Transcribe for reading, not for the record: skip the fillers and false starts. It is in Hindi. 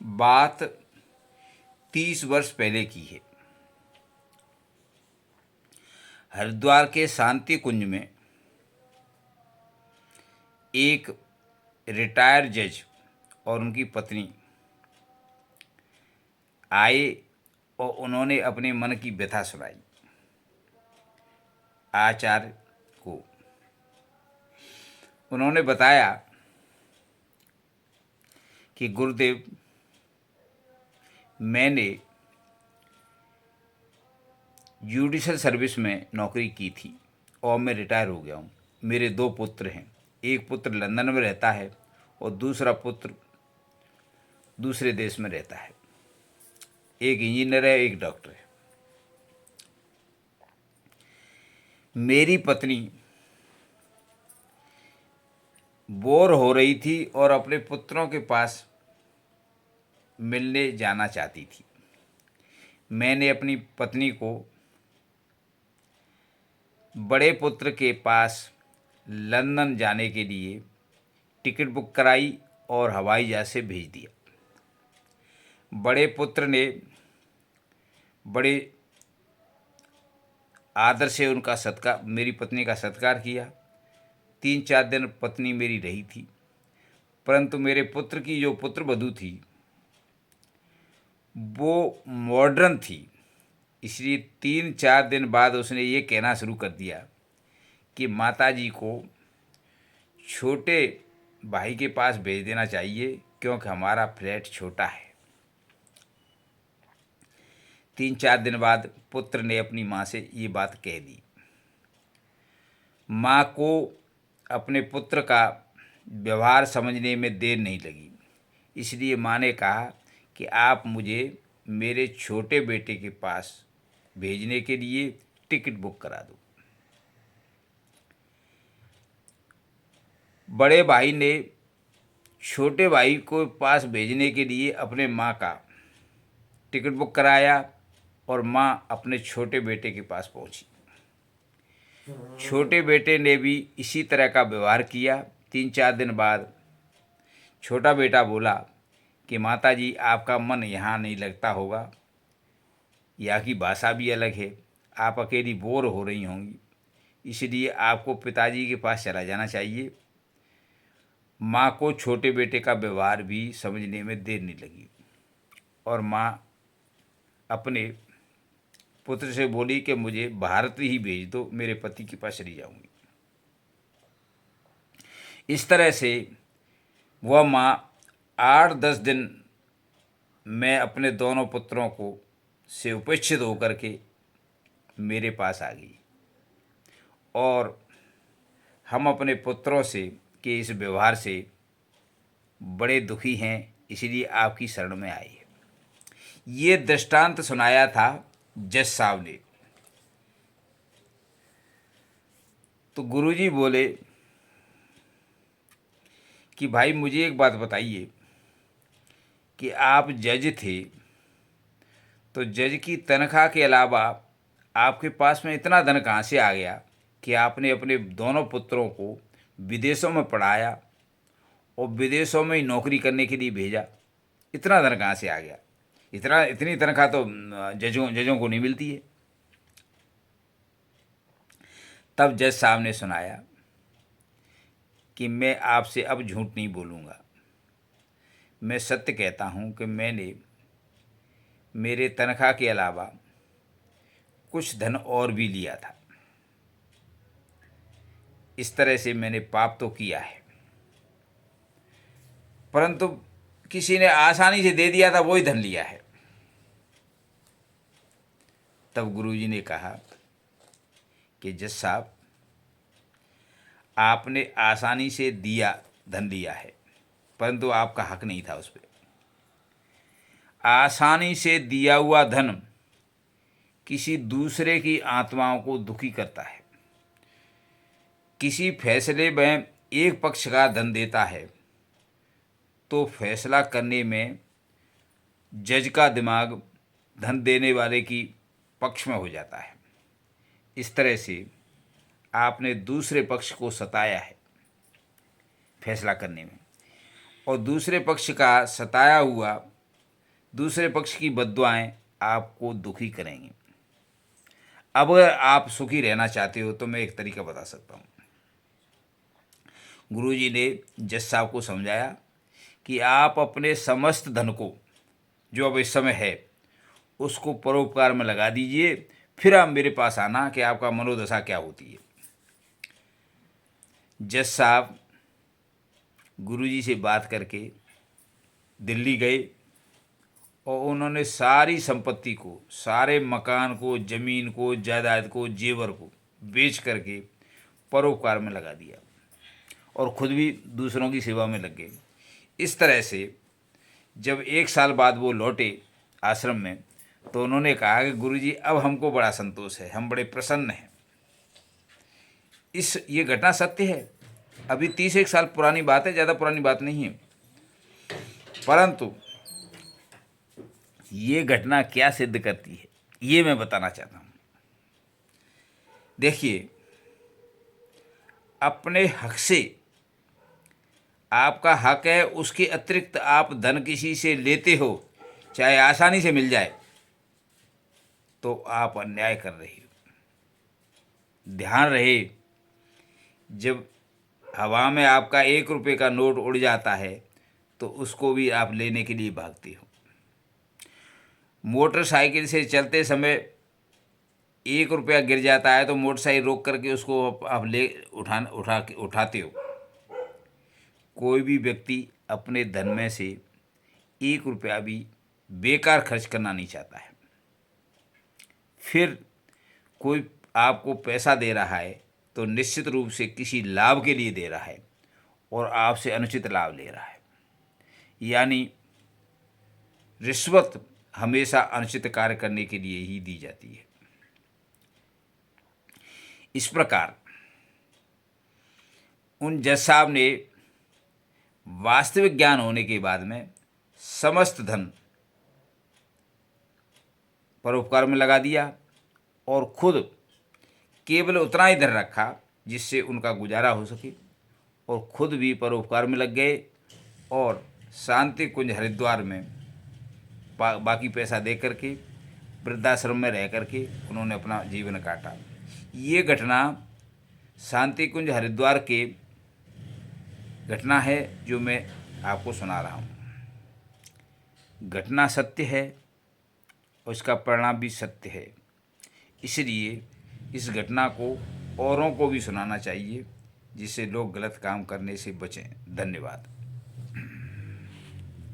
बात 30 वर्ष पहले की है। हरिद्वार के शांति कुंज में एक रिटायर्ड जज और उनकी पत्नी आए और उन्होंने अपने मन की व्यथा सुनाई आचार्य को। उन्होंने बताया कि गुरुदेव, मैंने जुडिशल सर्विस में नौकरी की थी और मैं रिटायर हो गया हूँ। मेरे 2 पुत्र हैं। एक पुत्र लंदन में रहता है और दूसरा पुत्र दूसरे देश में रहता है। एक इंजीनियर है, एक डॉक्टर है। मेरी पत्नी बोर हो रही थी और अपने पुत्रों के पास मिलने जाना चाहती थी। मैंने अपनी पत्नी को बड़े पुत्र के पास लंदन जाने के लिए टिकट बुक कराई और हवाई जहाज़ से भेज दिया। बड़े पुत्र ने बड़े आदर से उनका सत्कार, मेरी पत्नी का सत्कार किया। 3-4 दिन पत्नी मेरी रही थी, परंतु मेरे पुत्र की जो पुत्रवधू थी वो मॉडर्न थी, इसलिए 3-4 दिन बाद उसने ये कहना शुरू कर दिया कि माताजी को छोटे भाई के पास भेज देना चाहिए क्योंकि हमारा फ्लैट छोटा है। 3-4 दिन बाद पुत्र ने अपनी माँ से ये बात कह दी। माँ को अपने पुत्र का व्यवहार समझने में देर नहीं लगी, इसलिए माँ ने कहा कि आप मुझे मेरे छोटे बेटे के पास भेजने के लिए टिकट बुक करा दो। बड़े भाई ने छोटे भाई को पास भेजने के लिए अपने माँ का टिकट बुक कराया और माँ अपने छोटे बेटे के पास पहुंची। छोटे बेटे ने भी इसी तरह का व्यवहार किया। 3-4 दिन बाद छोटा बेटा बोला कि माताजी, आपका मन यहाँ नहीं लगता होगा, यहाँ की भाषा भी अलग है, आप अकेली बोर हो रही होंगी, इसलिए आपको पिताजी के पास चला जाना चाहिए। माँ को छोटे बेटे का व्यवहार भी समझने में देर नहीं लगी और माँ अपने पुत्र से बोली कि मुझे भारत ही भेज दो, मेरे पति के पास चली जाऊंगी। इस तरह से वह माँ 8-10 दिन में अपने दोनों पुत्रों को से उपेक्षित होकर के मेरे पास आ गई और हम अपने पुत्रों से के इस व्यवहार से बड़े दुखी हैं, इसलिए आपकी शरण में आए हैं। ये दृष्टांत सुनाया था जज साहब ने। तो गुरुजी बोले कि भाई मुझे एक बात बताइए कि आप जज थे तो जज की तनख्वाह के अलावा आपके पास में इतना धन कहाँ से आ गया कि आपने अपने दोनों पुत्रों को विदेशों में पढ़ाया और विदेशों में ही नौकरी करने के लिए भेजा? इतना धन कहाँ से आ गया? इतनी तनख्वाह तो जजों को नहीं मिलती है। तब जज साहब ने सुनाया कि मैं आपसे अब झूठ नहीं बोलूँगा, मैं सत्य कहता हूँ कि मैंने मेरे तनख्वाह के अलावा कुछ धन और भी लिया था। इस तरह से मैंने पाप तो किया है, परंतु किसी ने आसानी से दे दिया था, वही धन लिया है। तब गुरुजी ने कहा कि जज साहब, आपने आसानी से धन लिया है, परंतु आपका हक नहीं था उस पर। आसानी से दिया हुआ धन किसी दूसरे की आत्माओं को दुखी करता है। किसी फैसले में एक पक्ष का धन देता है तो फैसला करने में जज का दिमाग धन देने वाले की पक्ष में हो जाता है। इस तरह से आपने दूसरे पक्ष को सताया है फैसला करने में, और दूसरे पक्ष का सताया हुआ दूसरे पक्ष की बद्दुआएं आपको दुखी करेंगी। अब अगर आप सुखी रहना चाहते हो तो मैं एक तरीका बता सकता हूँ। गुरुजी ने जज साहब को समझाया कि आप अपने समस्त धन को, जो अब इस समय है, उसको परोपकार में लगा दीजिए, फिर आप मेरे पास आना कि आपका मनोदशा क्या होती है। जज साहब गुरुजी से बात करके दिल्ली गए और उन्होंने सारी संपत्ति को, सारे मकान को, ज़मीन को, जायदाद को, जेवर को बेच करके परोपकार में लगा दिया और खुद भी दूसरों की सेवा में लग गए। इस तरह से जब 1 साल बाद वो लौटे आश्रम में तो उन्होंने कहा कि गुरुजी अब हमको बड़ा संतोष है, हम बड़े प्रसन्न हैं। ये घटना सत्य है, अभी 30-1 साल पुरानी बात है, ज़्यादा पुरानी बात नहीं है। परंतु ये घटना क्या सिद्ध करती है ये मैं बताना चाहता हूँ। देखिए, अपने हक से, आपका हक है, उसके अतिरिक्त आप धन किसी से लेते हो, चाहे आसानी से मिल जाए, तो आप अन्याय कर रहे हो। ध्यान रहे, जब हवा में आपका 1 रुपये का नोट उड़ जाता है तो उसको भी आप लेने के लिए भागते हो। मोटरसाइकिल से चलते समय 1 रुपया गिर जाता है तो मोटरसाइकिल रोक करके उसको आप उठाते हो। कोई भी व्यक्ति अपने धन में से 1 रुपया भी बेकार खर्च करना नहीं चाहता है। फिर कोई आपको पैसा दे रहा है तो निश्चित रूप से किसी लाभ के लिए दे रहा है और आपसे अनुचित लाभ ले रहा है। यानी रिश्वत हमेशा अनुचित कार्य करने के लिए ही दी जाती है। इस प्रकार उन जज साहब ने वास्तविक ज्ञान होने के बाद में समस्त धन परोपकार में लगा दिया और खुद केवल उतना ही धन रखा जिससे उनका गुजारा हो सके, और खुद भी परोपकार में लग गए और शांति कुंज हरिद्वार में बाकी पैसा दे करके वृद्धाश्रम में रह करके उन्होंने अपना जीवन काटा। ये घटना शांति कुंज हरिद्वार के घटना है जो मैं आपको सुना रहा हूँ। घटना सत्य है और इसका परिणाम भी सत्य है, इसलिए इस घटना को औरों को भी सुनाना चाहिए जिससे लोग गलत काम करने से बचें। धन्यवाद।